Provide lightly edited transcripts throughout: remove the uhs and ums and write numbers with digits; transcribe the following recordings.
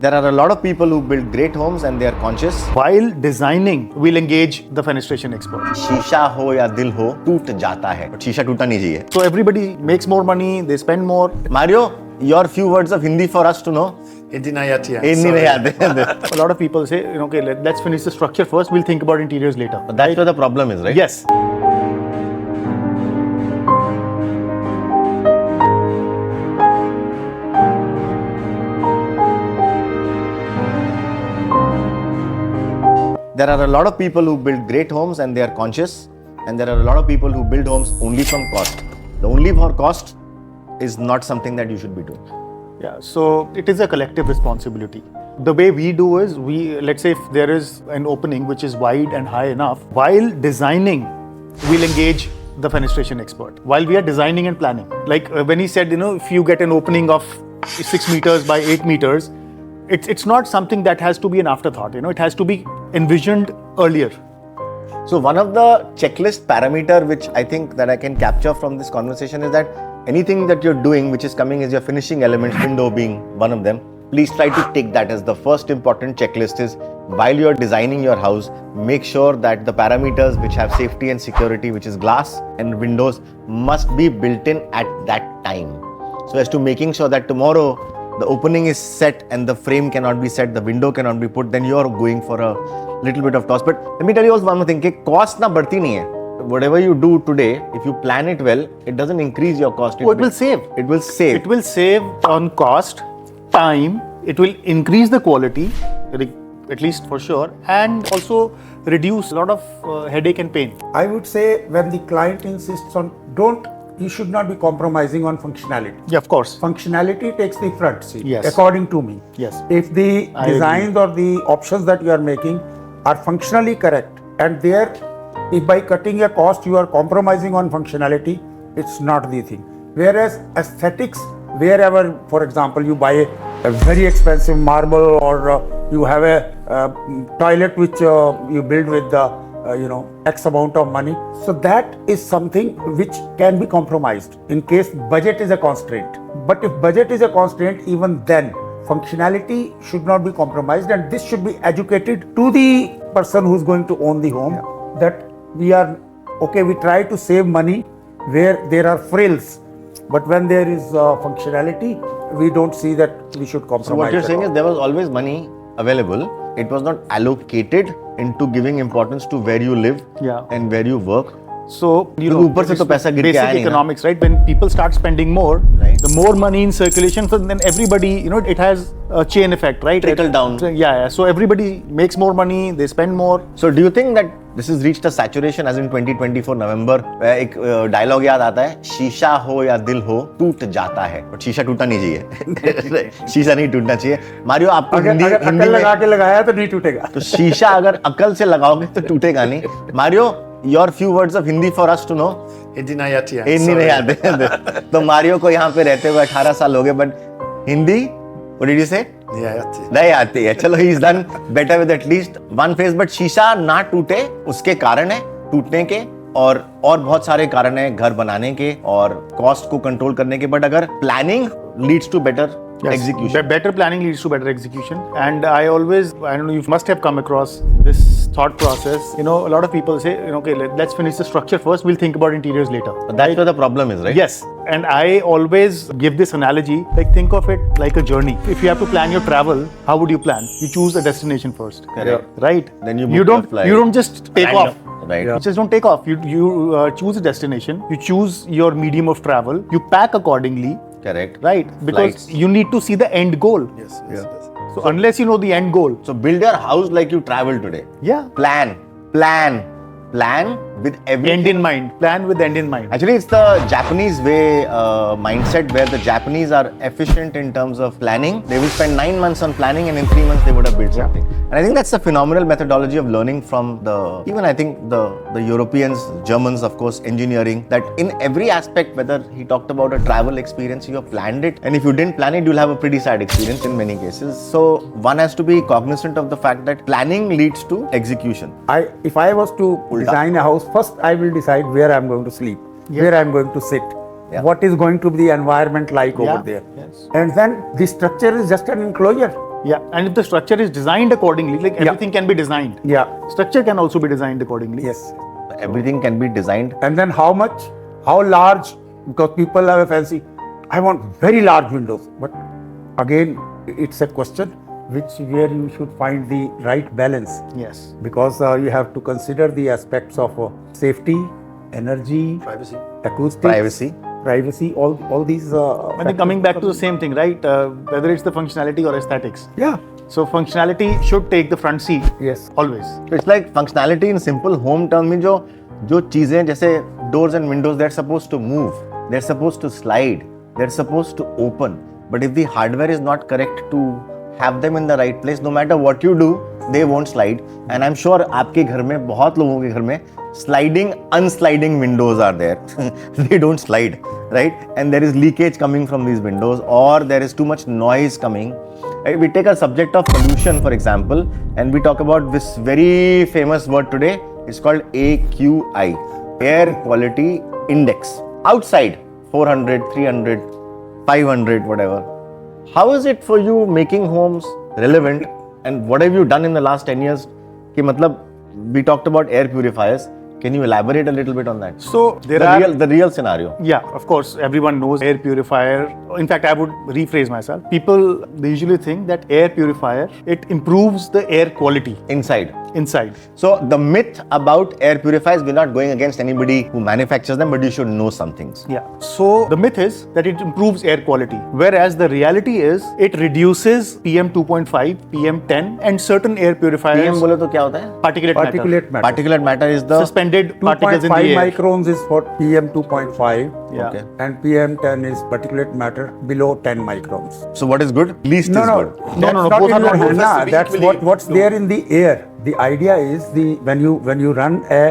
There are a lot of people who build great homes and they are conscious. While designing, we'll engage the fenestration expert. शीशा हो या दिल हो, टूट जाता है, but शीशा टूटना नहीं चाहिए. So everybody makes more money, they spend more. Mario, your few words of Hindi for us to know. Hindi nahi aati hai. Hindi नहीं आते. A lot of people say, okay, let's finish the structure first, we'll think about interiors later. But that's where the problem is, right? Yes. There are a lot of people who build great homes and they are conscious, and there are a lot of people who build homes only from cost. The only for cost is not something that you should be doing. Yeah, so it is a collective responsibility. The way we do is, let's say if there is an opening which is wide and high enough, while designing, we'll engage the fenestration expert. While we are designing and planning. Like when he said, if you get an opening of 6 meters by 8 meters, it's not something that has to be an afterthought, it has to be envisioned earlier. So one of the checklist parameter which I think that I can capture from this conversation is that anything that you're doing which is coming as your finishing elements, window being one of them, please try to take that as the first important checklist. Is while you're designing your house, make sure that the parameters which have safety and security, which is glass and windows, must be built in at that time. So as to making sure that tomorrow the opening is set and the frame cannot be set, the window cannot be put, then you're going for a little bit of toss. But let me tell you also one more thing, cost na बढ़ती नहीं है. Whatever you do today, if you plan it well, it doesn't increase your cost. It will save. It will save. It will save on cost, time, it will increase the quality, at least for sure, and also reduce a lot of headache and pain. I would say when the client insists on you should not be compromising on functionality. Yeah, of course. Functionality takes the front seat, Yes. according to me. Yes. If the I designs or the options that you are making are functionally correct, and if by cutting a cost you are compromising on functionality, it's not the thing. Whereas aesthetics, wherever, for example, you buy a very expensive marble or you have a toilet which you build with the X amount of money. So that is something which can be compromised in case budget is a constraint. But if budget is a constraint, even then functionality should not be compromised, and this should be educated to the person who's going to own the home, that we try to save money where there are frills, but when there is functionality, we don't see that we should compromise. So what you're saying is there was always money available. It was not allocated into giving importance to where you live and where you work. So, ऊपर से तो पैसा गिर के आया नहीं basic economics, right? When people start spending more, the more money in circulation, so then everybody, it has a chain effect, right? Trickle down. Yeah. So everybody makes more money, they spend more. So do you think that this has reached a saturation as in 2024 November? एक dialogue याद आता है, शीशा हो या दिल हो, टूट जाता है, but शीशा टूटना नहीं चाहिए. शीशा नहीं टूटना चाहिए. मारियो, आपको अगर अकल लगा के लगाया तो नहीं टूटेगा. तो शीशा अगर अकल से लगाओगे तो टूटेगा नहीं. Mario, your few words of Hindi for us to know. Hindi nahi aati hai. Hindi नहीं आते. तो मारियो को यहाँ पे रहते हुए 18 साल हो गए, but Hindi, what did you say? नहीं आती है. चलो, he is done better with at least one phrase. But शीशा ना टूटे, उसके कारण है टूटने के, और बहुत सारे कारण है घर बनाने के और कॉस्ट को कंट्रोल करने के. बट अगर planning leads to better execution. Better planning leads to better execution. And I don't know, you must have come across this thought process. A lot of people say, okay, let's finish the structure first, we'll think about interiors later. But that's where the problem is, right? Yes. And I always give this analogy, like think of it like a journey. If you have to plan your travel, how would you plan? You choose a destination first. Correct. Right? Then you don't just take off. Right. You just don't take off. You choose a destination, you choose your medium of travel, you pack accordingly. Correct. Right, because Flights. You need to see the end goal. Yes. So unless you know the end goal. So build your house like you travel today. Yeah. Plan with everything. End in mind. Plan with end in mind. Actually, it's the Japanese way mindset where the Japanese are efficient in terms of planning. They will spend 9 months on planning and in 3 months they would have built something. And I think that's a phenomenal methodology of learning from the Europeans, Germans, of course, engineering, that in every aspect, whether he talked about a travel experience, you have planned it. And if you didn't plan it, you'll have a pretty sad experience in many cases. So one has to be cognizant of the fact that planning leads to execution. If I was to design a house, first I will decide where I'm going to sleep, where I'm going to sit, what is going to be the environment like over there. Yes. And then the structure is just an enclosure. Yeah, and if the structure is designed accordingly, like everything can be designed. Yeah. Structure can also be designed accordingly. Yes. Everything can be designed. And then how much, how large, because people have a fancy, I want very large windows. But again, it's a question where you should find the right balance. Yes. Because you have to consider the aspects of safety, energy, Privacy. acoustics, privacy, all these. I think coming back to the same thing, right? Whether it's the functionality or aesthetics. Yeah. So functionality should take the front seat. Yes. Always. So it's like functionality in simple home term में जो चीजें जैसे doors and windows, they're supposed to move, they're supposed to slide, they're supposed to open. But if the hardware is not correct to have them in the right place, no matter what you do, they won't slide. And I'm sure आपके घर में, बहुत लोगों के घर में sliding, unsliding windows are there. They don't slide, right? And there is leakage coming from these windows, or there is too much noise coming. Right? We take a subject of pollution, for example, and we talk about this very famous word today. It's called AQI, Air Quality Index. Outside, 400, 300, 500, whatever. How is it for you making homes relevant, and what have you done in the last 10 years? कि मतलब, we talked about air purifiers. Can you elaborate a little bit on that? So there are the real scenario. Yeah, of course, everyone knows air purifier. In fact, I would rephrase myself. People, they usually think that air purifier, it improves the air quality Inside. So The myth about air purifiers, we're not going against anybody who manufactures them, but you should know some things. yeah. So the myth is that it improves air quality, whereas the reality is it reduces PM 2.5, PM 10, and certain air purifiers. PM बोले तो क्या होता है? Particulate matter. Particulate matter. Particulate matter is the Suspended particles in the 2.5 air. microns is for PM 2.5. Yeah. Okay. And PM 10 is particulate matter below 10 microns. So what is good? Least is good. That's No, not both in are your not hand, good. nah. That's what's there in the air. The idea is when you run a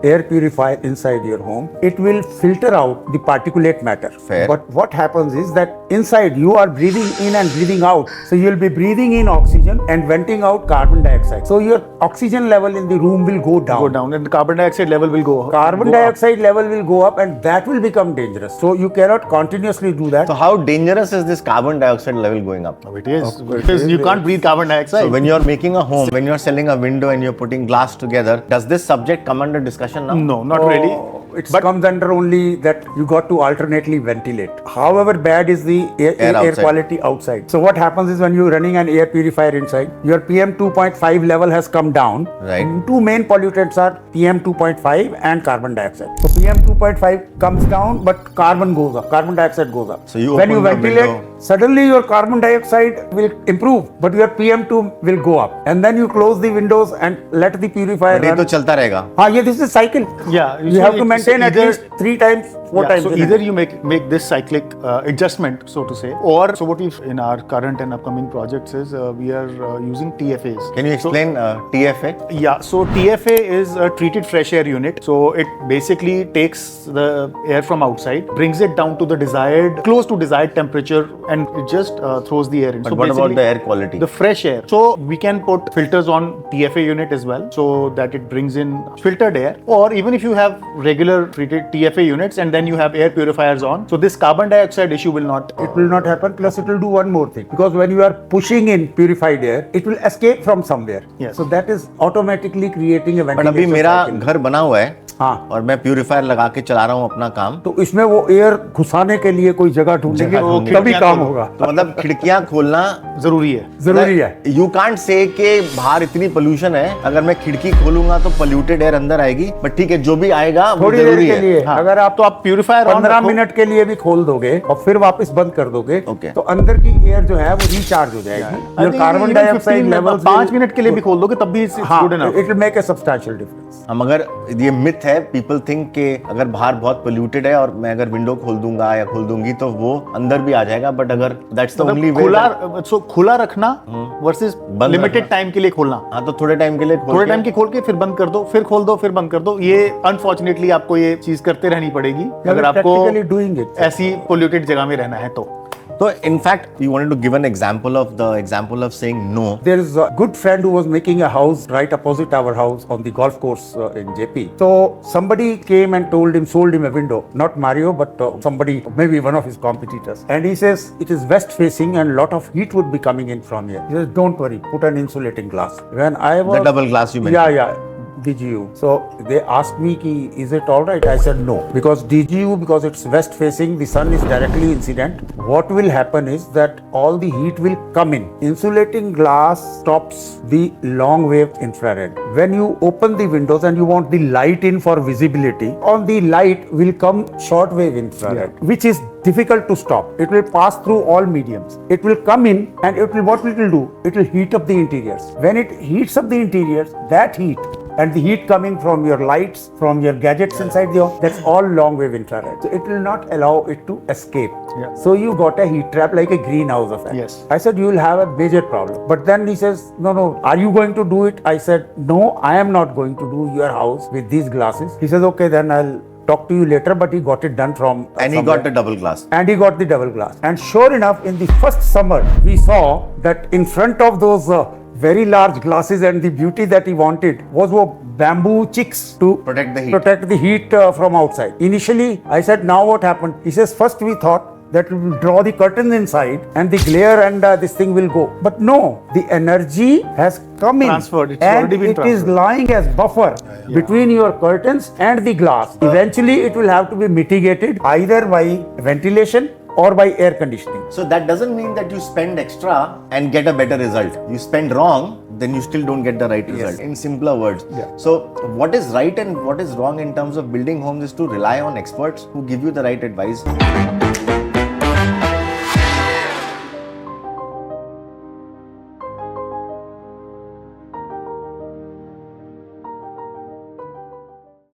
air purifier inside your home, it will filter out the particulate matter. Fair. But what happens is that inside you are breathing in and breathing out. So you'll be breathing in oxygen and venting out carbon dioxide. So your oxygen level in the room will go down. And the carbon dioxide level will go Carbon go dioxide level will go up, and that will become dangerous. So you cannot continuously do that. So how dangerous is this carbon dioxide level going up? up. It is because you can't breathe carbon dioxide. So when you're making a home, when you're selling a window and you're putting glass together, does this subject come under discussion now? No, not really. It comes under only that you got to alternately ventilate. However bad is the air outside. quality outside. So what happens is when you're running an air purifier inside, your PM 2.5 level has come down. Right. Two main pollutants are PM 2.5 and carbon dioxide. So PM 2.5 comes down, but carbon goes up. Carbon dioxide goes up. So you when you open the ventilate, window. suddenly your carbon dioxide will improve, but your PM2 will go up. And then you close the windows and let the purifier But ये run. तो चलता रहेगा. हाँ, ये this is cycle. Yeah, You have to maintain at least 3 times, 4 times. So in a either day. you make this cyclic adjustment, so to say, or so what we in our current and upcoming projects is we are using TFAs. Can you explain TFA? Yeah, so TFA is a treated fresh air unit. So it basically takes the air from outside, brings it down to the close to desired temperature, and it just throws the air in. But So what about basically, the air quality? the fresh air. So we can put filters on TFA unit as well, so that it brings in filtered air. Or even if you have regular treated TFA units and then you have air purifiers on, so this carbon dioxide issue will not. It will not happen. Plus, it will do one more thing. Because when you are pushing in purified air, it will escape from somewhere. Yes. So that is automatically creating a But ventilation अभी मेरा cycle. घर बना हुआ है हाँ. और मैं purifier लगा के चला रहा हूँ अपना काम. तो इसमें वो एयर घुसाने के लिए कोई जगह ढूंढेंगे, जगह ढूंढेंगे. तभी काम होगा. तो मतलब खिड़कियां खोलना जरूरी है. जरूरी है. यू कांट से कि बाहर इतनी पोल्यूशन है, अगर मैं खिड़की खोलूंगा तो पोल्यूटेड एयर अंदर आएगी. बट ठीक है, जो भी आएगा वो थोड़ी देर जरूरी के है. लिए हाँ. अगर आप तो आप प्यूरिफायर 15 मिनट के लिए भी खोल दोगे और फिर वापस बंद कर दोगे, Okay. तो अंदर की एयर जो है वो रिचार्ज हो जाएगी. Your carbon dioxide levels 5 minute के लिए भी खोल दोगे तब भी हाँ, good enough. it will make a substantial difference. हम अगर ये मिथ है, पीपल थिंक कि अगर बाहर बहुत पोल्यूटेड है और मैं अगर विंडो खोल दूंगा या खोल दूंगी तो वो अंदर भी आ जाएगा. बट अगर दैट्स द ओनली वे. खुला रखना वर्सेस लिमिटेड टाइम के लिए खोलना. हाँ, तो थोड़े टाइम के लिए थोड़े टाइम के खोल के फिर बंद कर दो, फिर खोल दो, फिर बंद कर दो. ये अनफॉर्चुनेटली आपको ये चीज करते रहनी पड़ेगी अगर आपको Practically doing it. ऐसी पोल्यूटेड जगह में रहना है तो. So in fact, you wanted to give an example of saying no. There is a good friend who was making a house right opposite our house on the golf course in JP. So somebody came and sold him a window, not Mario, but somebody, maybe one of his competitors. And he says it is west facing and a lot of heat would be coming in from here. He says, don't worry, put an insulating glass. When I was... The double glass you mentioned. Yeah. DGU. So they asked me, is it all right? I said no. Because DGU, because it's west facing, the sun is directly incident. What will happen is that all the heat will come in. Insulating glass stops the long wave infrared. When you open the windows and you want the light in for visibility, on the light will come short wave infrared, which is difficult to stop. It will pass through all mediums. It will come in and what it will do? It will heat up the interiors. When it heats up the interiors, that heat and the heat coming from your lights, from your gadgets inside the home, that's all long wave infrared. So it will not allow it to escape. Yeah. So you got a heat trap like a greenhouse effect. Yes. I said, you will have a major problem. But then he says, no, are you going to do it? I said, no, I am not going to do your house with these glasses. He says, okay, then I'll talk to you later, but he got it done from And he got the double glass. And he got the double glass. And sure enough, in the first summer, we saw that in front of those very large glasses, and the beauty that he wanted was bamboo chicks to Protect the heat. From outside. Initially, I said, now what happened? He says, first we thought that we will draw the curtains inside and the glare and this thing will go. But no, the energy has come in. Transferred. It's and already been it transferred. is lying as buffer between your curtains and the glass. Eventually, it will have to be mitigated either by ventilation or by air conditioning. So that doesn't mean that you spend extra and get a better result. You spend wrong, then you still don't get the right result. In simpler words. Yeah. So what is right and what is wrong in terms of building homes is to rely on experts who give you the right advice.